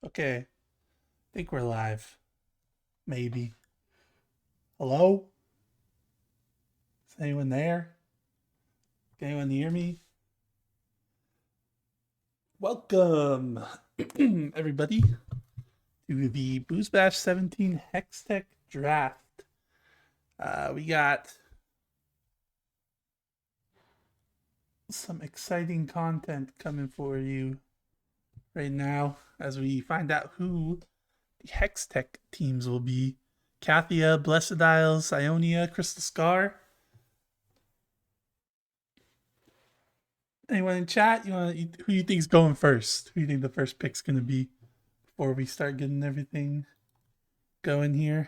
Okay, I think we're live. Maybe. Hello? Is anyone there? Can anyone hear me? Welcome, everybody, to the Booze Bash 17 Hextech Draft. We got some exciting content coming for you right now as we find out who the Hextech teams will be. Kathia, Blessed Isles, Ionia, Crystal Scar. Anyone in chat? Who you think's going first? Who you think the first pick's gonna be before we start getting everything going here?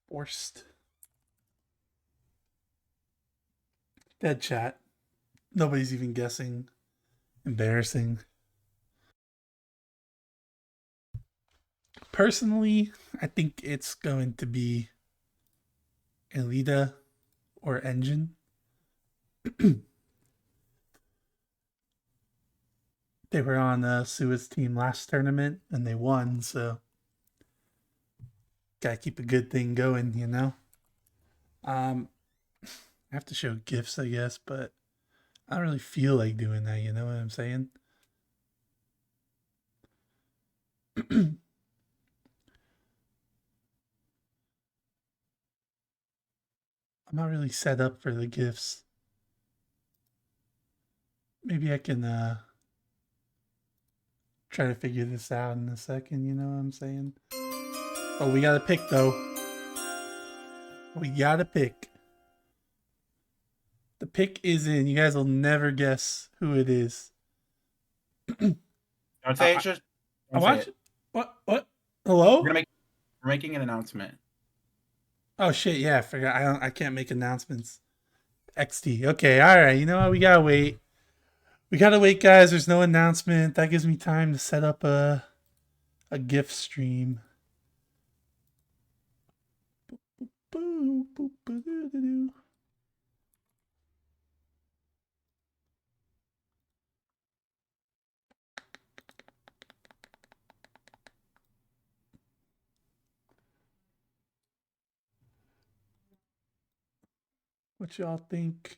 Forced. Dead chat. Nobody's even guessing. Embarrassing. Personally, I think it's going to be Elita or Engine. They were on Sua's team last tournament and they won, so gotta keep a good thing going, you know? I have to show gifts, I guess, but I don't really feel like doing that, you know what I'm saying? I'm not really set up for the gifts. Maybe I can try to figure this out in a second, you know what I'm saying? Oh, we gotta pick though. We gotta pick. The pick is in. You guys will never guess who it is. Don't say it. Just I watch it. What? Hello? We're making an announcement. Oh shit! Yeah, I forgot. I can't make announcements. XT. Okay. All right. You know what? We gotta wait. We gotta wait, guys. There's no announcement. That gives me time to set up a gift stream. What y'all think?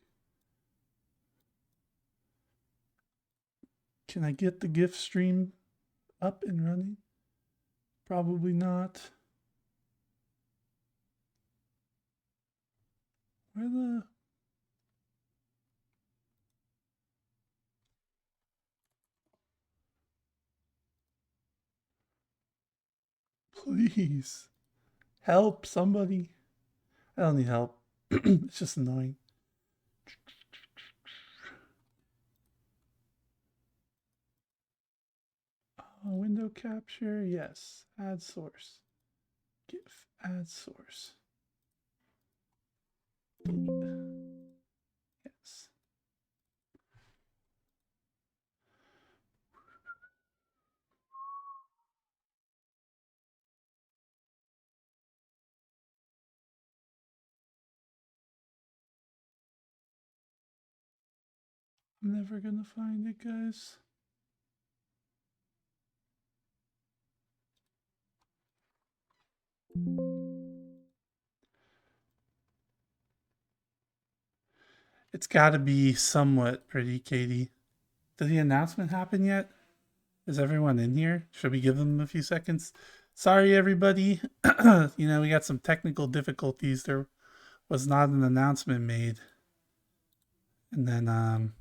Can I get the gift stream up and running? Probably not. Where the... Please. Help, somebody. I don't need help. It's just annoying. Window capture, yes. Add source. GIF, add source. Yes. I'm never gonna find it, guys. It's gotta be somewhat pretty, Katie. Did the announcement happen yet? Is everyone in here? Should we give them a few seconds? Sorry, everybody. We got some technical difficulties. There was not an announcement made. And then,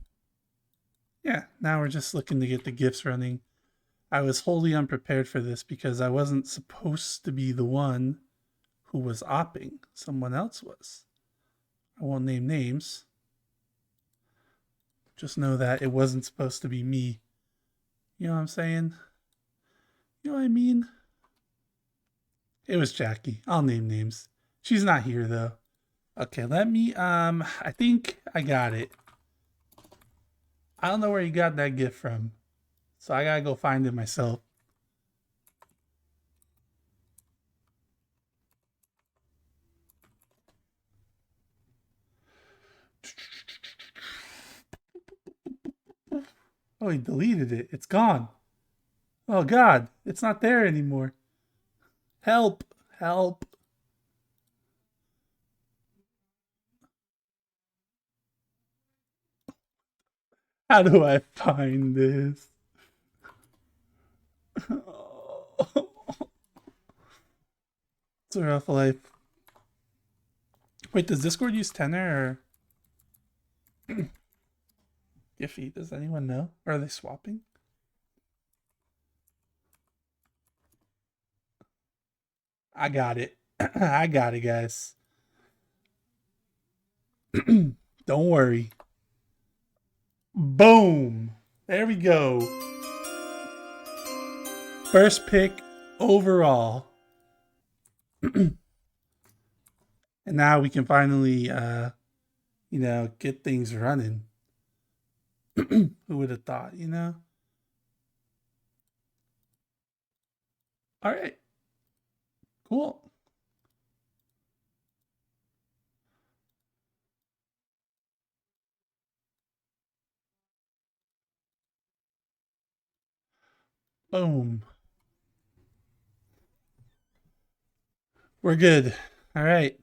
yeah, now we're just looking to get the gifts running. I was wholly unprepared for this because I wasn't supposed to be the one who was opping. Someone else was. I won't name names. Just know that it wasn't supposed to be me. You know what I'm saying? You know what I mean? It was Jackie. I'll name names. She's not here though. Okay, let me I think I got it. I don't know where you got that gift from. So I gotta go find it myself. Oh, he deleted it. It's gone. Oh God, it's not there anymore. Help! Help! How do I find this? It's a rough life. Wait, does Discord use Tenor or Giphy? Does anyone know? Or are they swapping? I got it. I got it, guys. Don't worry. Boom. There we go. First pick overall. And now we can finally, get things running. Who would have thought, All right. Cool. Boom. We're good. All right.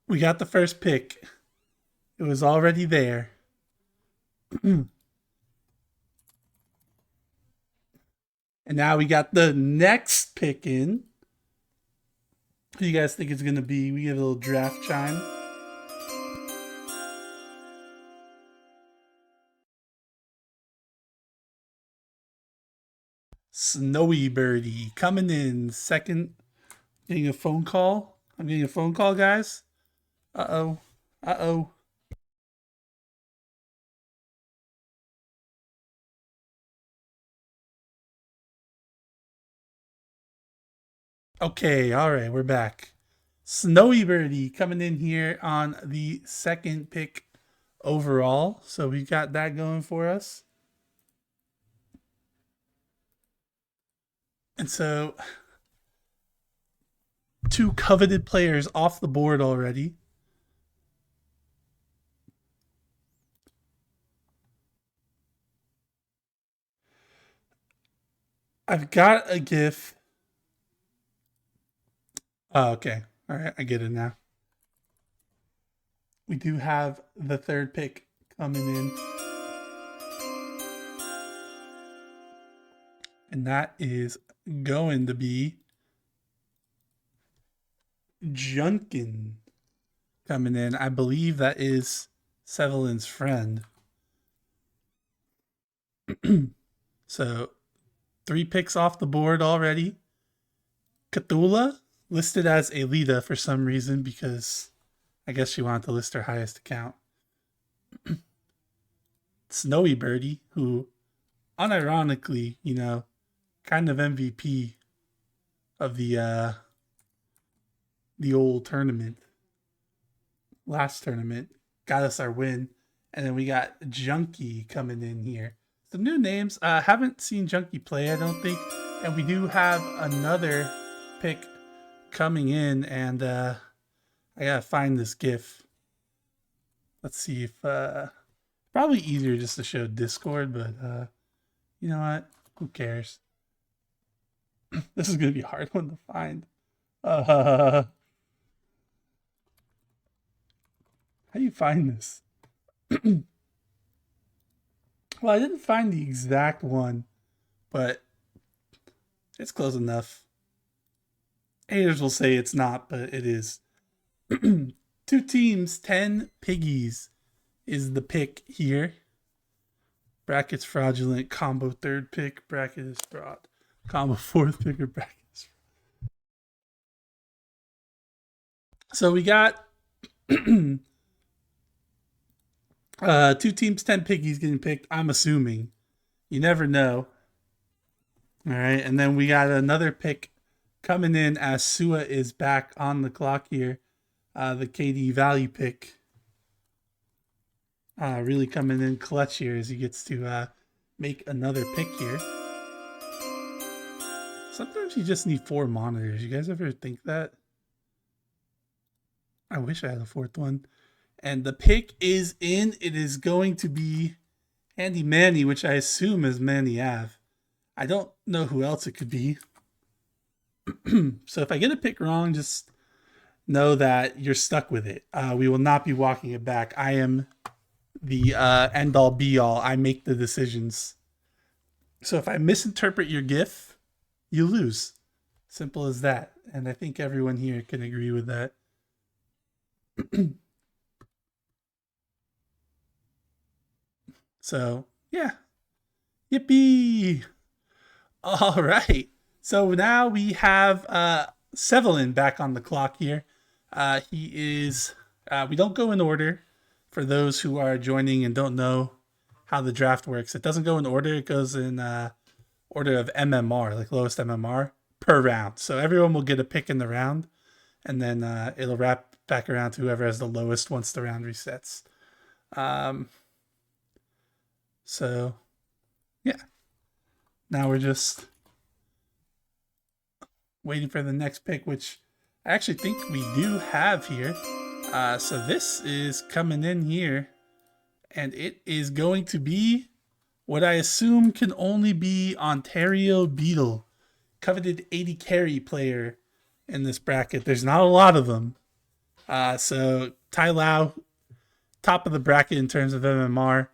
We got the first pick. It was already there. And now we got the next pick in. Who do you guys think it's going to be? We get a little draft chime. Snowy Birdie coming in second. Getting a phone call. I'm getting a phone call, guys. Uh-oh. Uh-oh. Okay, all right, we're back. Snowy Birdie coming in here on the second pick overall. So we got that going for us. And so two coveted players off the board already. I've got a GIF. Oh, okay. All right, I get it now. We do have the third pick coming in. And that is going to be Junkin coming in. I believe that is Sevelin's friend. So 3 picks off the board already. Cthulhu listed as Alita for some reason because I guess she wanted to list her highest account. Snowy Birdie, who unironically, kind of MVP of the old tournament. Last tournament got us our win. And then we got Junkie coming in here. Some new names. Haven't seen Junkie play, I don't think. And we do have another pick coming in, and I gotta find this GIF. Let's see if probably easier just to show Discord, but you know what? Who cares? This is gonna be a hard one to find. How do you find this? Well, I didn't find the exact one, but it's close enough. Haters will say it's not, but it is. 2 teams, 10 piggies is the pick here. Brackets fraudulent, combo third pick, bracket is fraud. Combo fourth pick or bracket is fraud. So we got 2 teams, 10 piggies getting picked, I'm assuming. You never know. All right, and then we got another pick coming in as Sua is back on the clock here. The KD value pick really coming in clutch here as he gets to make another pick here. Sometimes you just need 4 monitors. You guys ever think that? I wish I had a 4th one. And the pick is in. It is going to be Handy Manny, which I assume is Manny Ave. I don't know who else it could be. So if I get a pick wrong, just know that you're stuck with it. We will not be walking it back. I am the end all be all. I make the decisions. So if I misinterpret your GIF, you lose. Simple as that. And I think everyone here can agree with that. So, yeah. Yippee! All right. So now we have Sevelin back on the clock here. He is. We don't go in order for those who are joining and don't know how the draft works. It doesn't go in order. It goes in order of MMR, like lowest MMR per round. So everyone will get a pick in the round, and then it'll wrap back around to whoever has the lowest once the round resets. So, yeah. Now we're just waiting for the next pick, which I actually think we do have here. So this is coming in here, and it is going to be what I assume can only be Ontario Beetle, coveted 80 carry player in this bracket. There's not a lot of them. So Tai Lau, top of the bracket in terms of MMR,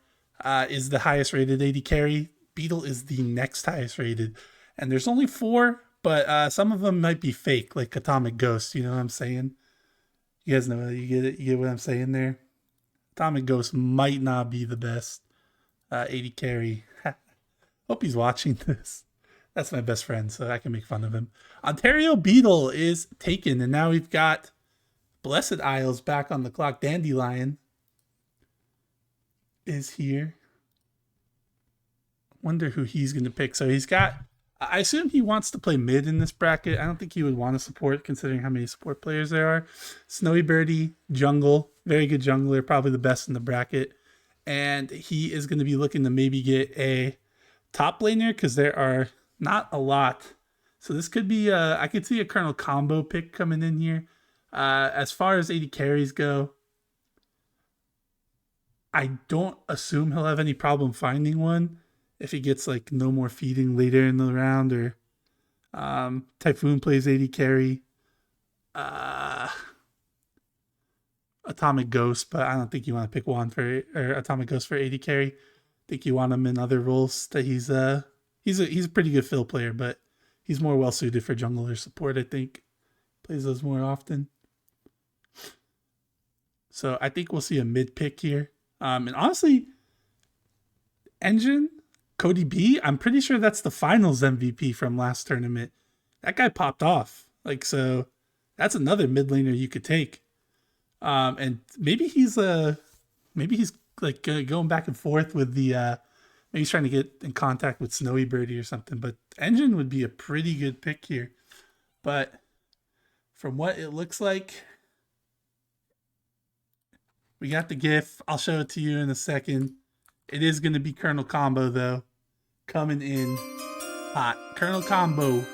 is the highest rated 80 carry. Beetle is the next highest rated. And there's only 4, but some of them might be fake, like Atomic Ghost. You know what I'm saying? You guys know, you get it? You get what I'm saying there? Atomic Ghost might not be the best 80 carry. Hope he's watching this. That's my best friend, so I can make fun of him. Ontario Beetle is taken, and now we've got Blessed Isles back on the clock. Dandelion is here. Wonder who he's going to pick. So he's got. I assume he wants to play mid in this bracket. I don't think he would want to support, considering how many support players there are. Snowy Birdie, jungle, very good jungler, probably the best in the bracket. And he is going to be looking to maybe get a top laner because there are not a lot. So this could be, I could see a Colonel combo pick coming in here. As far as 80 carries go, I don't assume he'll have any problem finding one if he gets like no more feeding later in the round, or Typhoon plays 80 carry. Atomic Ghost, but I don't think you want to pick one for, or Atomic Ghost for 80 carry. I think you want him in other roles that he's a pretty good fill player, but he's more well suited for jungler support, I think. Plays those more often. So I think we'll see a mid pick here. And honestly, Engine, Cody B, I'm pretty sure that's the finals MVP from last tournament. That guy popped off. Like, so that's another mid laner you could take. And maybe he's like going back and forth with the maybe he's trying to get in contact with Snowy Birdie or something. But Engine would be a pretty good pick here. But from what it looks like, we got the GIF. I'll show it to you in a second. It is going to be Colonel Combo, though. Coming in hot. Colonel Combo.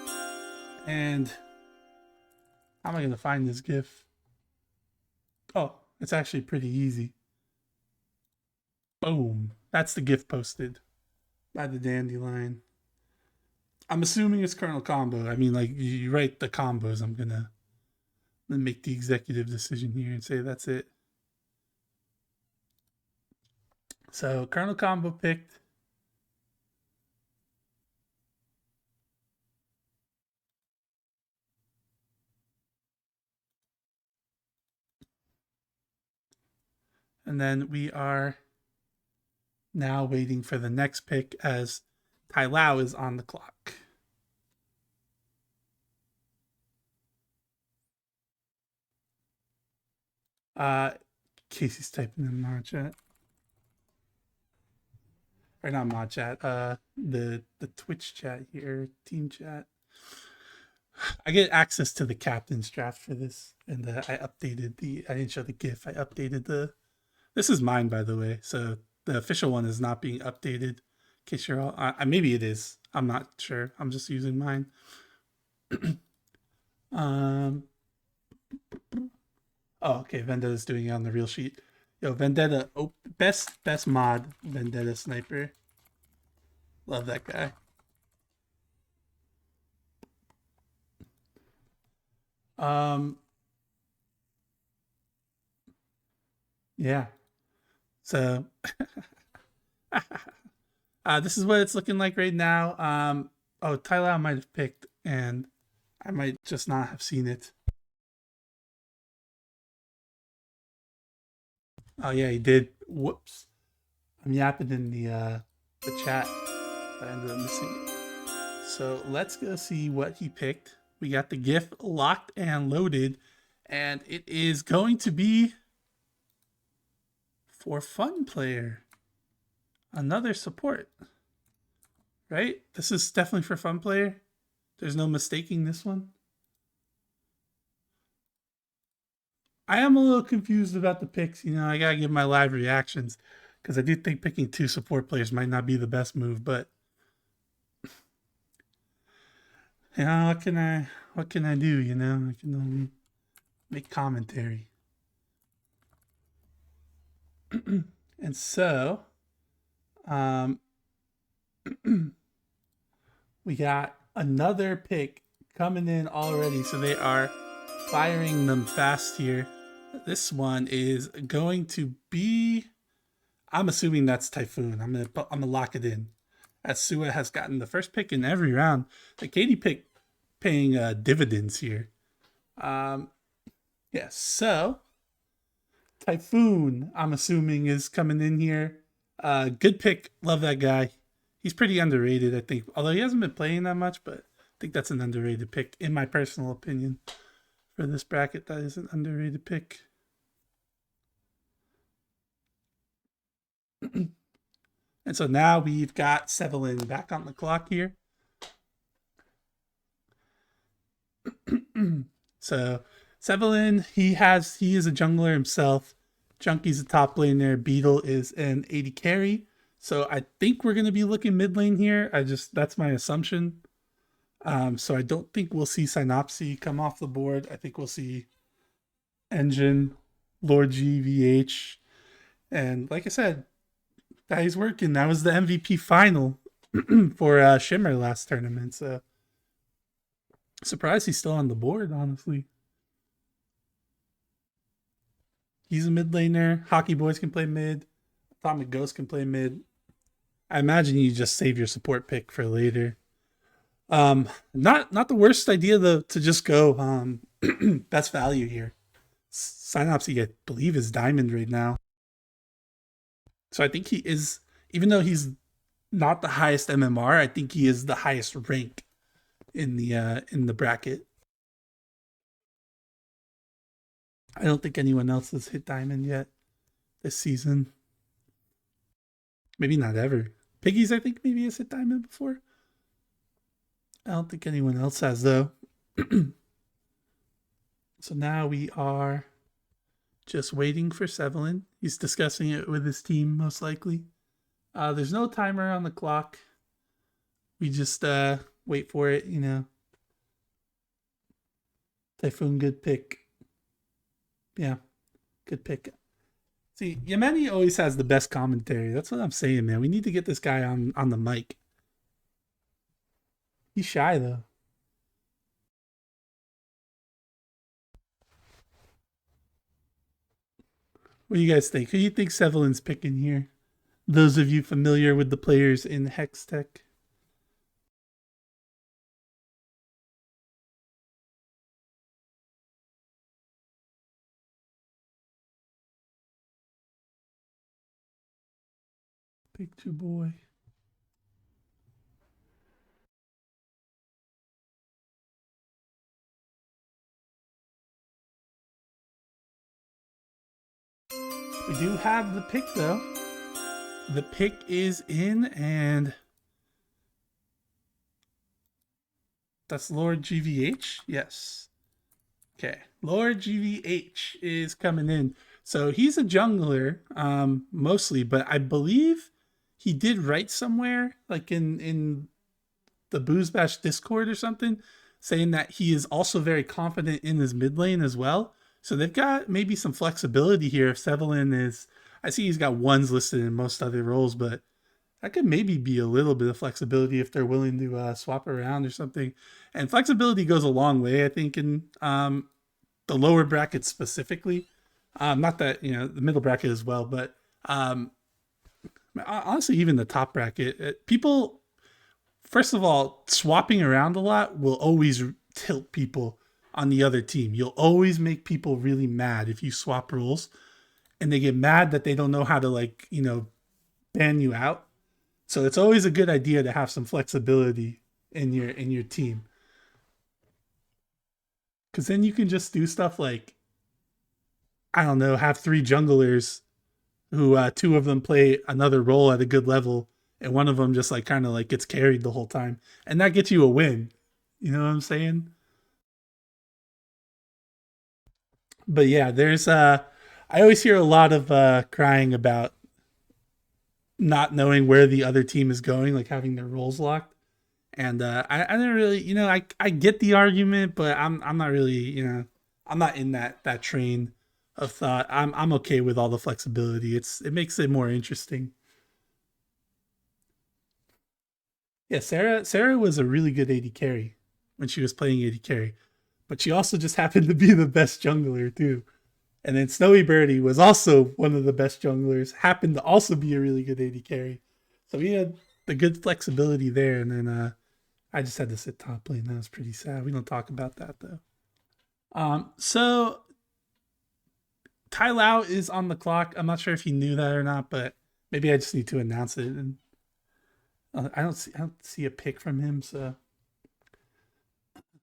And how am I going to find this GIF? Oh, it's actually pretty easy. Boom. That's the GIF posted by the Dandelion. I'm assuming it's Colonel Combo. I mean, like, you write the combos. I'm going to make the executive decision here and say that's it. So Colonel Combo picked. And then we are now waiting for the next pick as Tai Lau is on the clock. Casey's typing in mod chat. Or not mod chat, the Twitch chat here, team chat. I get access to the captain's draft for this, and I updated I didn't show the GIF, I updated this is mine, by the way, so the official one is not being updated, in case you're all, maybe it is, I'm not sure, I'm just using mine. Oh, okay, Venda is doing it on the real sheet. Yo, Vendetta, best mod, Vendetta Sniper. Love that guy. Um, yeah. So, this is what it's looking like right now. Oh, Tyler might have picked, and I might just not have seen it. Oh yeah, he did. Whoops. I'm yapping in the chat. I ended up missing it. So let's go see what he picked. We got the GIF locked and loaded, and it is going to be for Fun Player. Another support. Right? This is definitely for Fun Player. There's no mistaking this one. I am a little confused about the picks. You know, I gotta give my live reactions because I do think picking 2 support players might not be the best move, but you know, what can I do, you know? I can only make commentary. And so, um, we got another pick coming in already, so they are firing them fast here. This one is going to be, I'm assuming that's Typhoon. I'm gonna lock it in. As Sua has gotten the first pick in every round. The Katie pick paying dividends here. Yeah, so Typhoon, I'm assuming, is coming in here. Good pick. Love that guy. He's pretty underrated, I think. Although he hasn't been playing that much, but I think that's an underrated pick, in my personal opinion. For this bracket, that is an underrated pick. And so now we've got Sevelin back on the clock here. So Sevelin, he is a jungler himself. Junkie's a top laner. Beetle is an 80 carry. So I think we're gonna be looking mid lane here. That's my assumption. So I don't think we'll see Synopsy come off the board. I think we'll see Engine, Lord GVH, and like I said, that he's working. That was the MVP final for Shimmer last tournament. So surprised he's still on the board, honestly. He's a mid laner. Hockey Boys can play mid. Atomic Ghost can play mid. I imagine you just save your support pick for later. Not the worst idea though to just go best value here. Synopsy, I believe, is diamond right now. So I think he is, even though he's not the highest MMR, I think he is the highest rank in the bracket. I don't think anyone else has hit diamond yet this season. Maybe not ever. Piggies, I think, maybe has hit diamond before. I don't think anyone else has though. So now we are just waiting for Sevelin. He's discussing it with his team, most likely. There's no timer on the clock. We just wait for it, you know. Typhoon, good pick. Yeah, good pick. See, Yemeni always has the best commentary. That's what I'm saying, man. We need to get this guy on the mic. He's shy, though. What do you guys think? Who do you think Sevelin's picking here? Those of you familiar with the players in Hextech. Big two boy. We do have the pick though. The pick is in, and that's Lord GVH. Yes. Okay. Lord GVH is coming in. So he's a jungler, mostly, but I believe he did write somewhere, like in the Booze Bash Discord or something, saying that he is also very confident in his mid lane as well. So they've got maybe some flexibility here if Sevelin is I see he's got ones listed in most other roles, but that could maybe be a little bit of flexibility if they're willing to swap around or something. And flexibility goes a long way, I think, in the lower brackets specifically. Not that the middle bracket as well, but honestly, even the top bracket, people, first of all, swapping around a lot will always tilt people on the other team. You'll always make people really mad if you swap rules, and they get mad that they don't know how to ban you out. So it's always a good idea to have some flexibility in your team, because then you can just do stuff like, I don't know, have three junglers who two of them play another role at a good level, and one of them just like kind of like gets carried the whole time, and that gets you a win. You know what I'm saying? But yeah, there's I always hear a lot of crying about not knowing where the other team is going, like having their roles locked. And I don't really, I get the argument, but I'm not really, I'm not in that train of thought. I'm okay with all the flexibility. It makes it more interesting. Yeah, Sarah was a really good AD carry when she was playing AD carry, but she also just happened to be the best jungler too. And then Snowy Birdie was also one of the best junglers, happened to also be a really good AD carry. So we had the good flexibility there. And then I just had to sit top lane. That was pretty sad. We don't talk about that though. So Tai Lau is on the clock. I'm not sure if you knew that or not, but maybe I just need to announce it. And I don't see a pick from him, so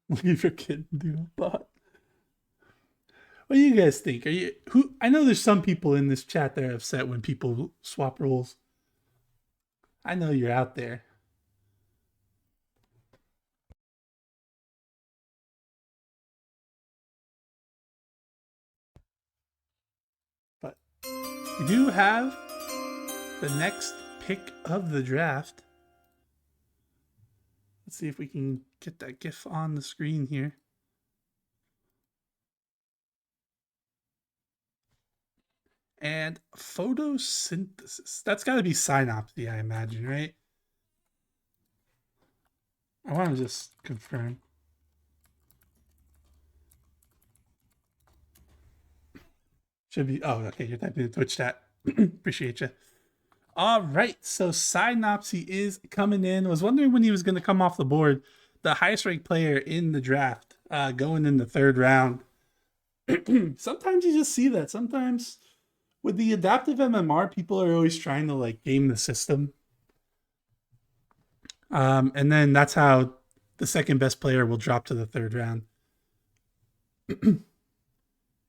leave your kid and do a bot. What do you guys think? Are you who? I know there's some people in this chat that are upset when people swap roles. I know you're out there, but we do have the next pick of the draft. Let's see if we can get that GIF on the screen here. And photosynthesis. That's got to be synopsy, I imagine, right? I want to just confirm. Should be. Oh, okay. You're typing in Twitch chat. Appreciate you. All right. So Synopsy is coming in. I was wondering when he was going to come off the board. The highest ranked player in the draft, going in the third round. Sometimes you just see that. Sometimes with the adaptive MMR, people are always trying to like game the system. And then that's how the second best player will drop to the third round.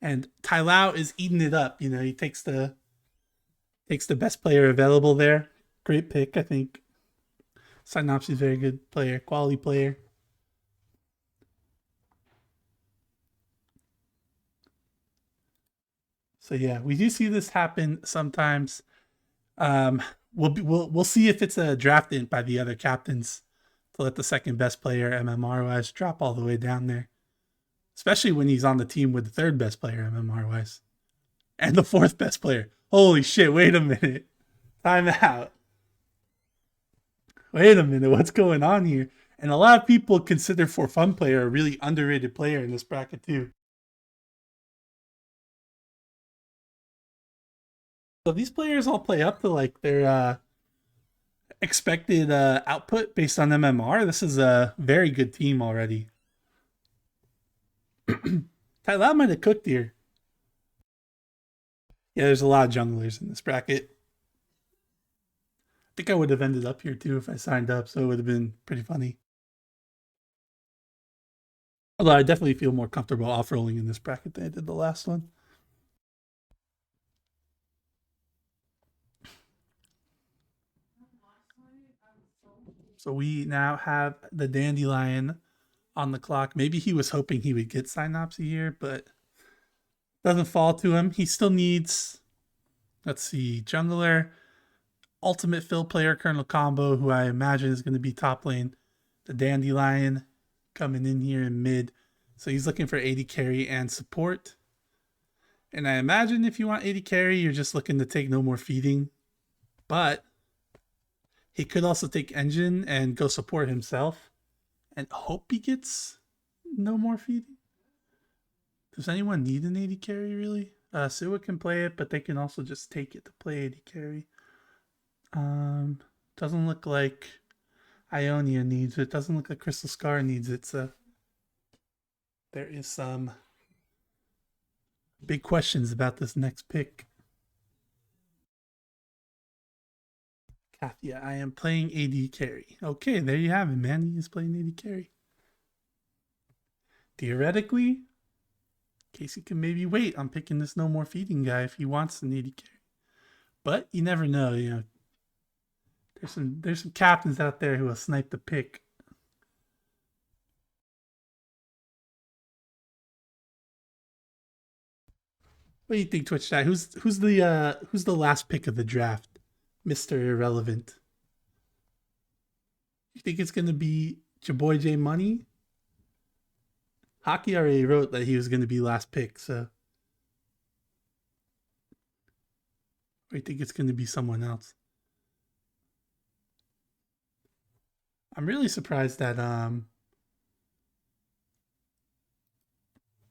And Tai Lau is eating it up. He takes the best player available there. Great pick, I think. Synopsy is very good player, quality player. So yeah, we do see this happen sometimes. We'll see if it's a draft in by the other captains to let the second best player MMR wise drop all the way down there, especially when he's on the team with the third best player MMR wise and the fourth best player. Holy shit! Wait a minute, time out. Wait a minute, what's going on here? And a lot of people consider For Fun player a really underrated player in this bracket too. So these players all play up to like their expected output based on MMR. This is a very good team already. Tyler might have cooked here. Yeah, there's a lot of junglers in this bracket. I think I would have ended up here too if I signed up, so it would have been pretty funny. Although I definitely feel more comfortable off-rolling in this bracket than I did the last one. So we now have the Dandelion on the clock. Maybe he was hoping he would get Synopsy here, but doesn't fall to him. He still needs, let's see, jungler, ultimate fill player, Colonel Combo, who I imagine is going to be top lane. The Dandelion coming in here in mid. So he's looking for AD carry and support. And I imagine if you want 80 carry, you're just looking to take no more feeding. But he could also take engine and go support himself and hope he gets no more feeding. Does anyone need an 80 carry really? Suwa can play it, but they can also just take it to play 80 carry. Doesn't look like Ionia needs it. Doesn't look like Crystal Scar needs it. So there is some big questions about this next pick. Kathia, I am playing AD carry. Okay, there you have it, man. He is playing AD carry. Theoretically, Casey can maybe wait on picking this no more feeding guy if he wants an AD carry. But you never know, you know. There's some captains out there who will snipe the pick. What do you think, Twitch chat? Who's the last pick of the draft, Mister Irrelevant? You think it's gonna be your boy J Money? Hockey already wrote that he was gonna be last pick, so or you think it's gonna be someone else? I'm really surprised that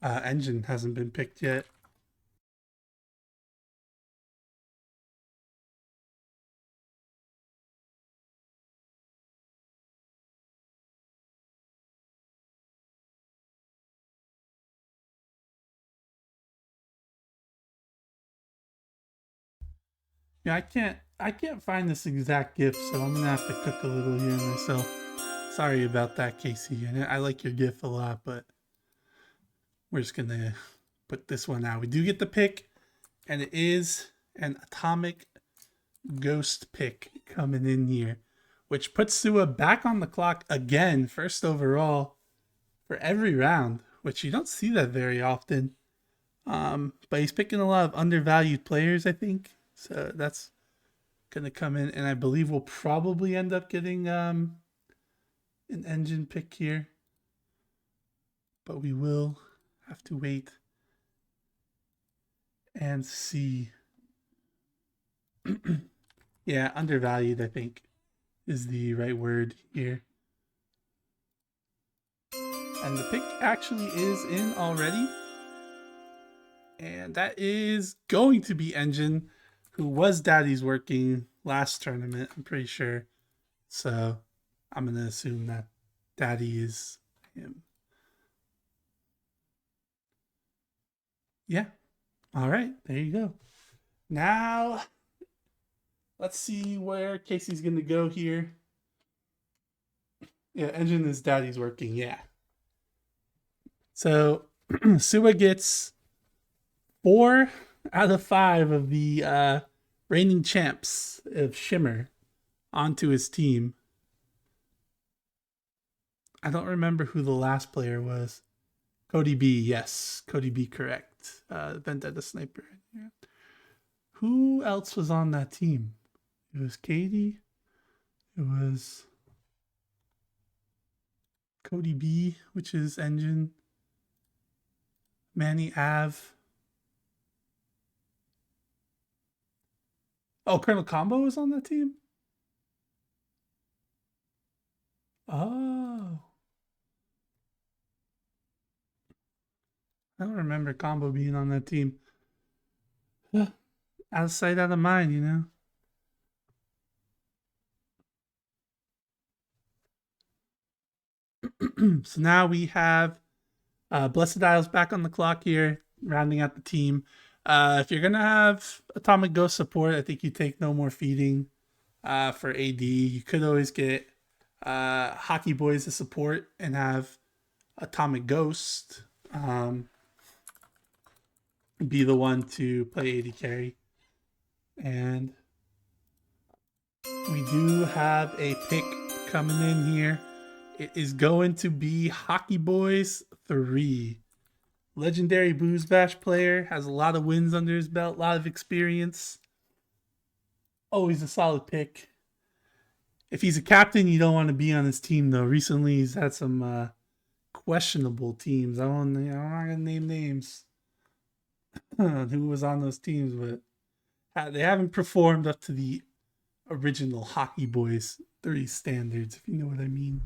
Engine hasn't been picked yet. Yeah, I can't find this exact GIF, so I'm gonna have to cook a little here myself. Sorry about that, Casey. I like your GIF a lot, but we're just gonna put this one out. We do get the pick, and it is an Atomic Ghost pick coming in here, which puts Sua back on the clock again, first overall for every round, which you don't see that very often. But he's picking a lot of undervalued players, I think. So that's gonna come in, and I believe we'll probably end up getting an engine pick here. But we will have to wait and see. Yeah, undervalued, I think, is the right word here. And the pick actually is in already. And that is going to be Engine, who was Daddy's working last tournament, I'm pretty sure. So I'm going to assume that Daddy is him. Yeah. All right. There you go. Now, let's see where Casey's going to go here. Yeah, Engine is Daddy's working. Yeah. So Sua gets 4 out of 5 of the reigning champs of Shimmer onto his team. I don't remember who the last player was. Cody B, yes. Cody B, correct. Vendetta Sniper. Yeah. Who else was on that team? It was Katie. It was Cody B, which is Engine. Manny Ave. Oh, Colonel Combo was on that team? Oh. I don't remember Combo being on that team. Out of sight, out of mind, you know? So now we have Blessed Isles back on the clock here, rounding out the team. If you're going to have Atomic Ghost support, I think you take no more feeding for AD. You could always get Hockey Boys to support and have Atomic Ghost be the one to play AD carry. And we do have a pick coming in here. It is going to be Hockey Boys 3. Legendary Booze Bash player, has a lot of wins under his belt, a lot of experience. Always a solid pick. If he's a captain, you don't want to be on his team, though. Recently, he's had some questionable teams. I'm not going to name names. who was on those teams, but they haven't performed up to the original Hockey Boys 3 standards, if you know what I mean.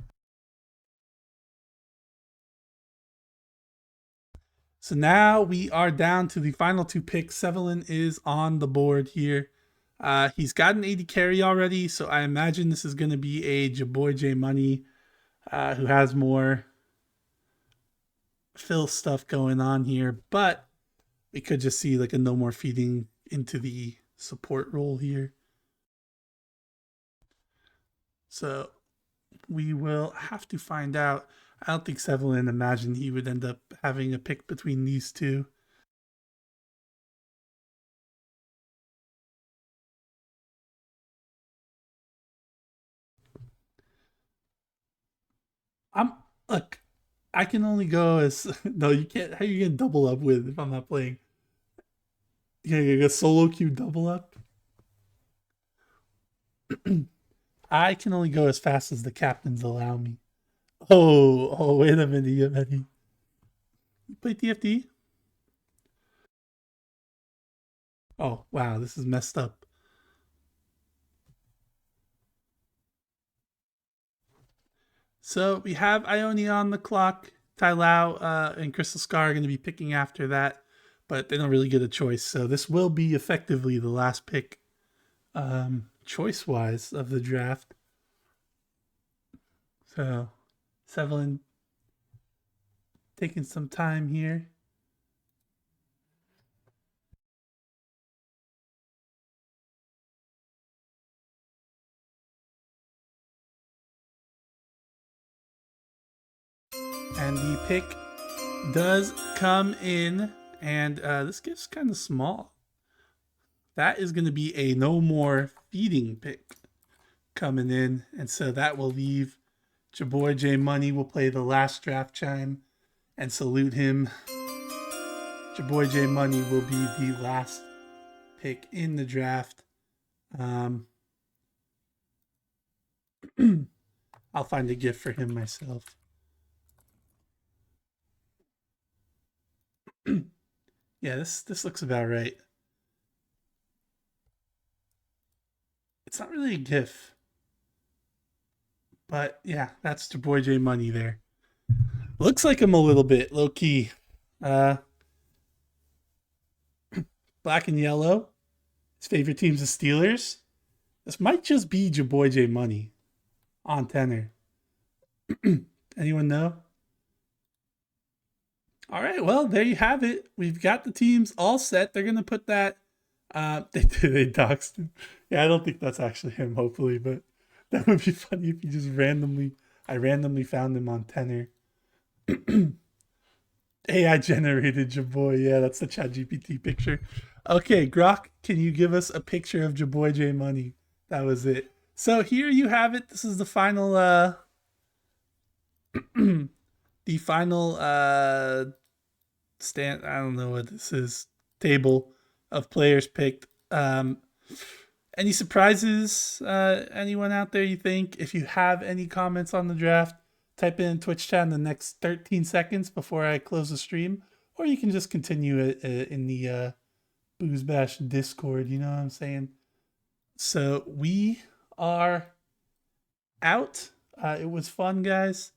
So now we are down to the final two picks. Sevelin is on the board here. He's got an 80 carry already, so I imagine this is going to be a Jaboy J Money who has more fill stuff going on here, but we could just see like a no more feeding into the support role here. So we will have to find out. I don't think Sevelin imagined he would end up having a pick between these two. I'm look, I can only go as no, you can't. How are you gonna double up with if I'm not playing? You gonna solo queue double up? I can only go as fast as the captains allow me. Oh, wait a minute, Eddie. You play TFT? Oh, wow, this is messed up. So we have Ione on the clock. Tai Lau and Crystal Scar are going to be picking after that, but they don't really get a choice. So this will be effectively the last pick, choice-wise, of the draft. So Sevelin taking some time here. And the pick does come in, and this gift's kind of small. That is going to be a no more feeding pick coming in, and so that will leave Jaboy J Money will play the last draft chime and salute him. Jaboy J Money will be the last pick in the draft. I'll find a gift for him myself. Yeah, this looks about right. It's not really a GIF, but yeah, that's Jaboy J Money there. Looks like him a little bit, low key. Black and yellow. His favorite team's the Steelers. This might just be Jaboy J Money on tenor. Anyone know? All right, well, there you have it. We've got the teams all set. They're gonna put that. They doxed him. Yeah, I don't think that's actually him. Hopefully, but that would be funny if he just I randomly found him on tenor. AI generated Jaboy. Yeah, that's the ChatGPT picture. Okay, Grok, can you give us a picture of Jaboy J Money? That was it. So here you have it. This is the final the final stand, I don't know what this is, table of players picked. Any surprises, anyone out there you think? If you have any comments on the draft, type in Twitch chat in the next 13 seconds before I close the stream, or you can just continue it in the Booze Bash Discord, you know what I'm saying? So we are out. It was fun, guys.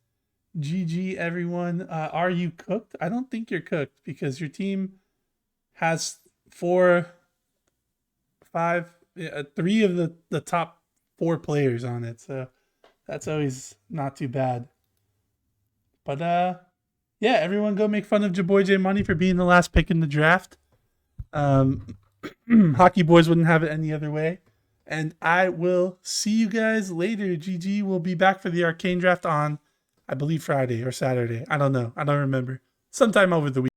GG, everyone. Are you cooked? I don't think you're cooked because your team has 4, 5, three of the top 4 players on it. So that's always not too bad. But yeah, everyone go make fun of Jaboy J Money for being the last pick in the draft. Hockey Boys wouldn't have it any other way. And I will see you guys later. GG will be back for the Arcane draft on, I believe, Friday or Saturday. I don't know. I don't remember. Sometime over the week.